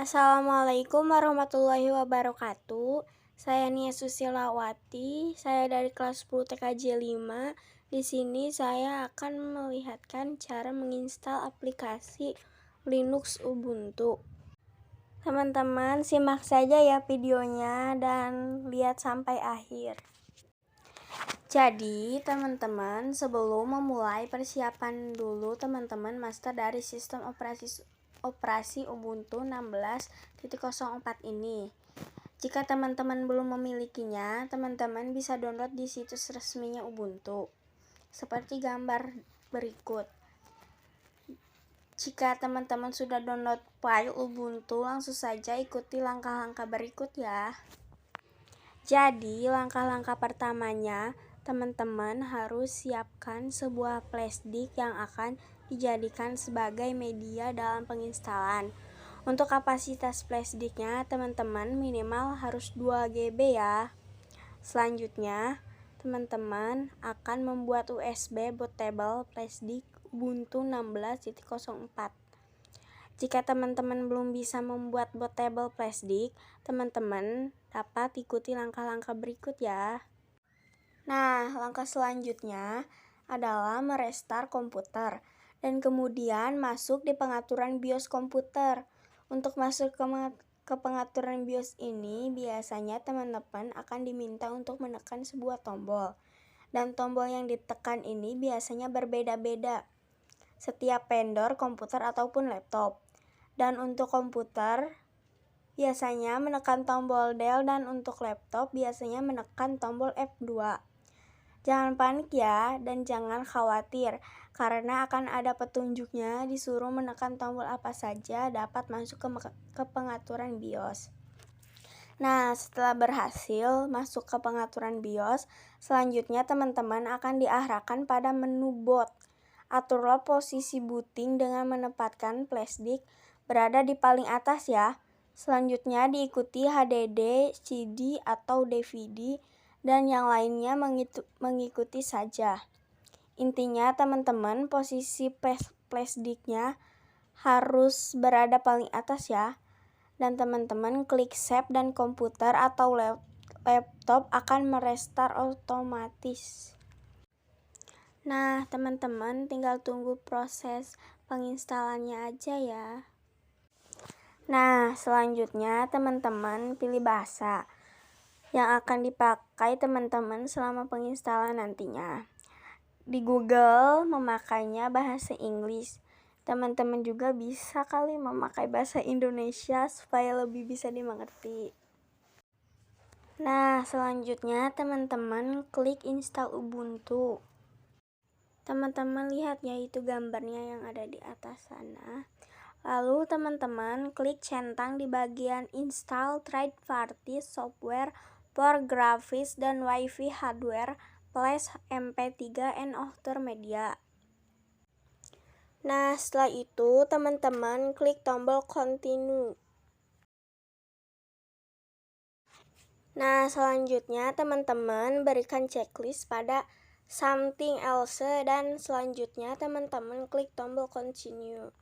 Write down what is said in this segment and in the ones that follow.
Assalamualaikum warahmatullahi wabarakatuh. Saya Nia Susilawati, saya dari kelas 10 TKJ 5. Di sini saya akan melihatkan cara menginstal aplikasi Linux Ubuntu. Teman-teman, simak saja ya videonya dan lihat sampai akhir. Jadi, teman-teman, sebelum memulai persiapan dulu teman-teman master dari sistem operasi Ubuntu 16.04 ini. Jika teman-teman belum memilikinya, teman-teman bisa download di situs resminya Ubuntu. Seperti gambar berikut. Jika teman-teman sudah download file Ubuntu, langsung saja ikuti langkah-langkah berikut ya. Jadi, langkah-langkah pertamanya, teman-teman harus siapkan sebuah flashdisk yang akan dijadikan sebagai media dalam penginstalan. Untuk kapasitas flashdisknya, teman-teman minimal harus 2 GB ya. Selanjutnya, teman-teman akan membuat USB bootable flashdisk Ubuntu 16.04. Jika teman-teman belum bisa membuat bootable flashdisk, teman-teman dapat ikuti langkah-langkah berikut ya. Nah, langkah selanjutnya adalah merestart komputer dan kemudian masuk di pengaturan BIOS komputer. Untuk masuk ke pengaturan BIOS ini, biasanya teman-teman akan diminta untuk menekan sebuah tombol. Dan tombol yang ditekan ini biasanya berbeda-beda setiap vendor komputer ataupun laptop. Dan untuk komputer biasanya menekan tombol Del dan untuk laptop biasanya menekan tombol F2. Jangan panik ya dan jangan khawatir karena akan ada petunjuknya disuruh menekan tombol apa saja dapat masuk ke pengaturan BIOS. Nah, setelah berhasil masuk ke pengaturan BIOS, selanjutnya teman-teman akan diarahkan pada menu boot. Aturlah posisi booting dengan menempatkan flashdisk berada di paling atas ya. Selanjutnya diikuti HDD, CD atau DVD dan yang lainnya mengikuti saja. Intinya teman-teman posisi flashdisknya harus berada paling atas ya. Dan teman-teman klik save dan komputer atau laptop akan merestart otomatis. Nah, teman-teman tinggal tunggu proses penginstalannya aja ya. Nah, selanjutnya teman-teman pilih bahasa yang akan dipakai teman-teman selama penginstalan nantinya. Di Google memakainya bahasa Inggris. Teman-teman juga bisa kali memakai bahasa Indonesia supaya lebih bisa dimengerti. Nah, selanjutnya teman-teman klik install Ubuntu. Teman-teman lihat ya itu gambarnya yang ada di atas sana. Lalu teman-teman klik centang di bagian install third party software for graphics dan wifi hardware plus MP3 and other media. Nah, setelah itu teman-teman klik tombol continue. Nah, selanjutnya teman-teman berikan checklist pada something else dan selanjutnya teman-teman klik tombol continue.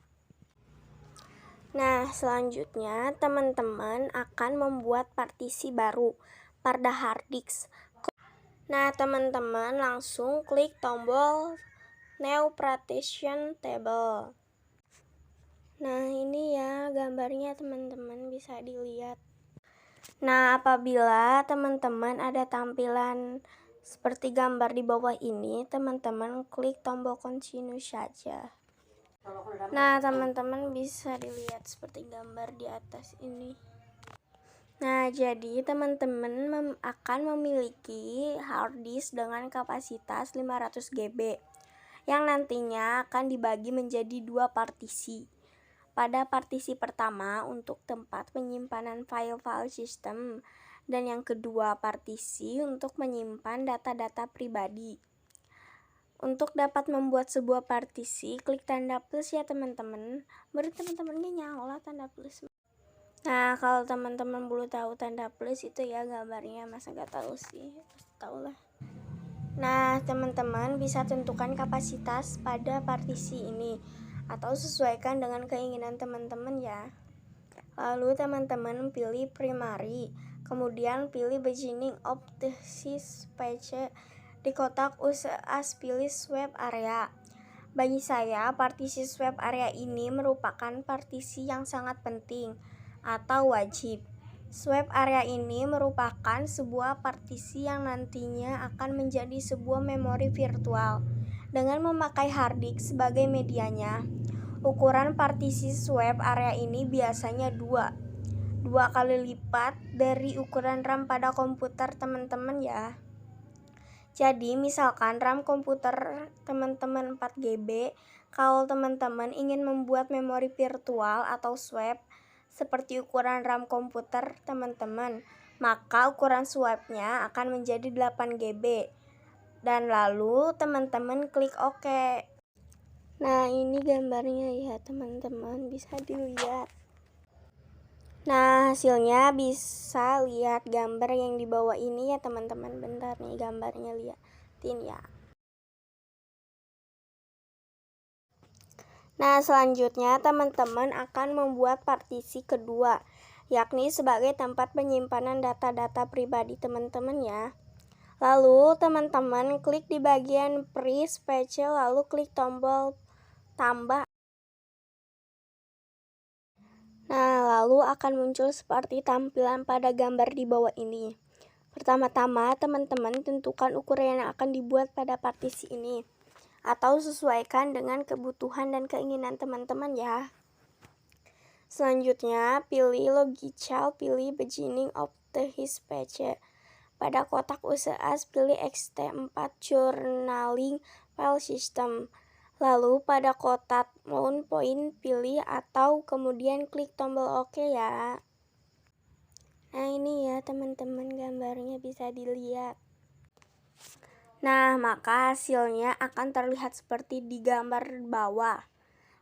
Nah, selanjutnya teman-teman akan membuat partisi baru pada hard disk. Nah, teman-teman langsung klik tombol New Partition Table. Nah, ini ya gambarnya teman-teman bisa dilihat. Nah, apabila teman-teman ada tampilan seperti gambar di bawah ini, teman-teman klik tombol continue saja. Nah, teman-teman bisa dilihat seperti gambar di atas ini. Nah, jadi teman-teman akan memiliki hard disk dengan kapasitas 500 GB yang nantinya akan dibagi menjadi 2 partisi. Pada partisi pertama untuk tempat penyimpanan file-file sistem dan yang kedua partisi untuk menyimpan data-data pribadi. Untuk dapat membuat sebuah partisi, klik tanda plus ya teman-teman. Baru teman-teman nyala tanda plus. Nah, kalau teman-teman belum tahu tanda plus itu ya gambarnya, masa gak tahu sih? Pasti tahu lah. Nah, teman-teman bisa tentukan kapasitas pada partisi ini atau sesuaikan dengan keinginan teman-teman ya. Lalu teman-teman pilih primary, kemudian pilih beginning of this page. Di kotak UAS pilih swap area. Bagi saya, partisi swap area ini merupakan partisi yang sangat penting atau wajib. Swap area ini merupakan sebuah partisi yang nantinya akan menjadi sebuah memori virtual dengan memakai hard disk sebagai medianya. Ukuran partisi swap area ini biasanya dua kali lipat dari ukuran RAM pada komputer teman-teman ya. Jadi misalkan RAM komputer teman-teman 4 GB, kalau teman-teman ingin membuat memori virtual atau swap seperti ukuran RAM komputer teman-teman, maka ukuran swapnya akan menjadi 8 GB. Dan lalu teman-teman klik OK. Nah, ini gambarnya ya teman-teman, bisa dilihat. Nah, hasilnya bisa lihat gambar yang di bawah ini ya teman-teman. Bentar nih gambarnya, liatin ya. Nah, selanjutnya teman-teman akan membuat partisi kedua, yakni sebagai tempat penyimpanan data-data pribadi teman-teman ya. Lalu teman-teman klik di bagian free space, lalu klik tombol tambah. Nah, lalu akan muncul seperti tampilan pada gambar di bawah ini. Pertama-tama, teman-teman tentukan ukuran yang akan dibuat pada partisi ini, atau sesuaikan dengan kebutuhan dan keinginan teman-teman ya. Selanjutnya, pilih logical, pilih beginning of the page. Pada kotak UAS, pilih ext4 journaling file system. Lalu pada kotak mount point pilih atau kemudian klik tombol OK ya. Nah, ini ya teman-teman gambarnya bisa dilihat. Nah, maka hasilnya akan terlihat seperti di gambar bawah.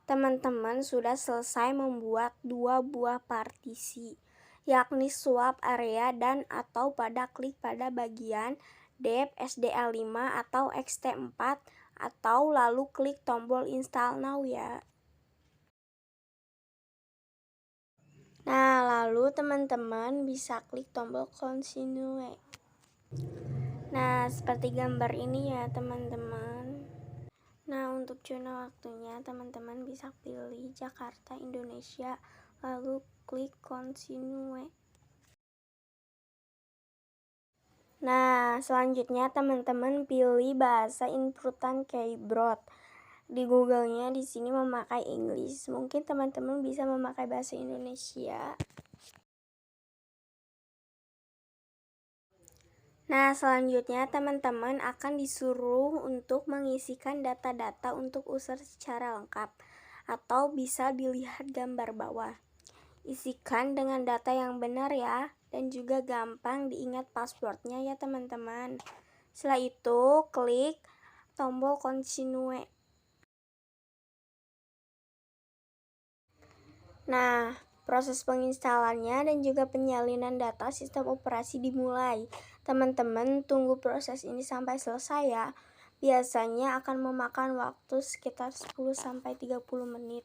Teman-teman sudah selesai membuat dua buah partisi, yakni swap area dan atau pada klik pada bagian dev SDA5 atau ext4 atau lalu klik tombol install now ya. Nah, lalu teman-teman bisa klik tombol continue. Nah, seperti gambar ini ya teman-teman. Nah, untuk zona waktunya teman-teman bisa pilih Jakarta, Indonesia, lalu klik continue. Nah, selanjutnya teman-teman pilih bahasa inputan keyboard. Di Google-nya di sini memakai English. Mungkin teman-teman bisa memakai bahasa Indonesia. Nah, selanjutnya teman-teman akan disuruh untuk mengisikan data-data untuk user secara lengkap, atau bisa dilihat gambar bawah. Isikan dengan data yang benar ya, dan juga gampang diingat passwordnya ya teman-teman. Setelah itu, klik tombol continue. Nah, proses penginstalannya dan juga penyalinan data sistem operasi dimulai. Teman-teman tunggu proses ini sampai selesai ya. Biasanya akan memakan waktu sekitar 10-30 menit.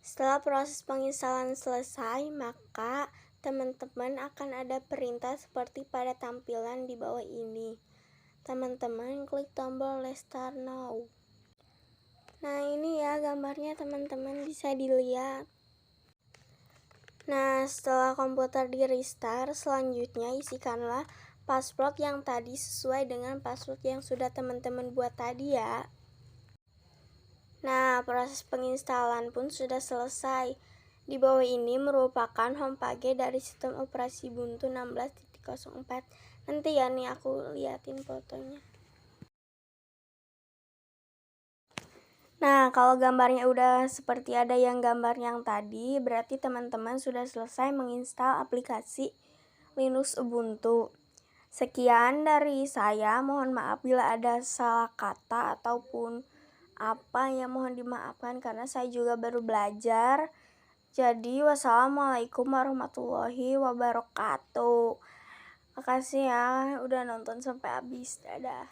Setelah proses penginstalan selesai, maka teman-teman akan ada perintah seperti pada tampilan di bawah ini. Teman-teman klik tombol restart now. Nah, ini ya gambarnya teman-teman bisa dilihat. Nah, setelah komputer di restart, selanjutnya isikanlah password yang tadi sesuai dengan password yang sudah teman-teman buat tadi ya. Nah, proses penginstalan pun sudah selesai. Di bawah ini merupakan homepage dari sistem operasi Ubuntu 16.04. Nanti ya nih aku liatin fotonya. Nah, kalau gambarnya udah seperti ada yang gambar yang tadi, berarti teman-teman sudah selesai menginstal aplikasi Linux Ubuntu. Sekian dari saya, mohon maaf bila ada salah kata ataupun apa yang mohon dimaafkan karena saya juga baru belajar. Jadi wassalamualaikum warahmatullahi wabarakatuh. Makasih ya udah nonton sampai habis. Dadah.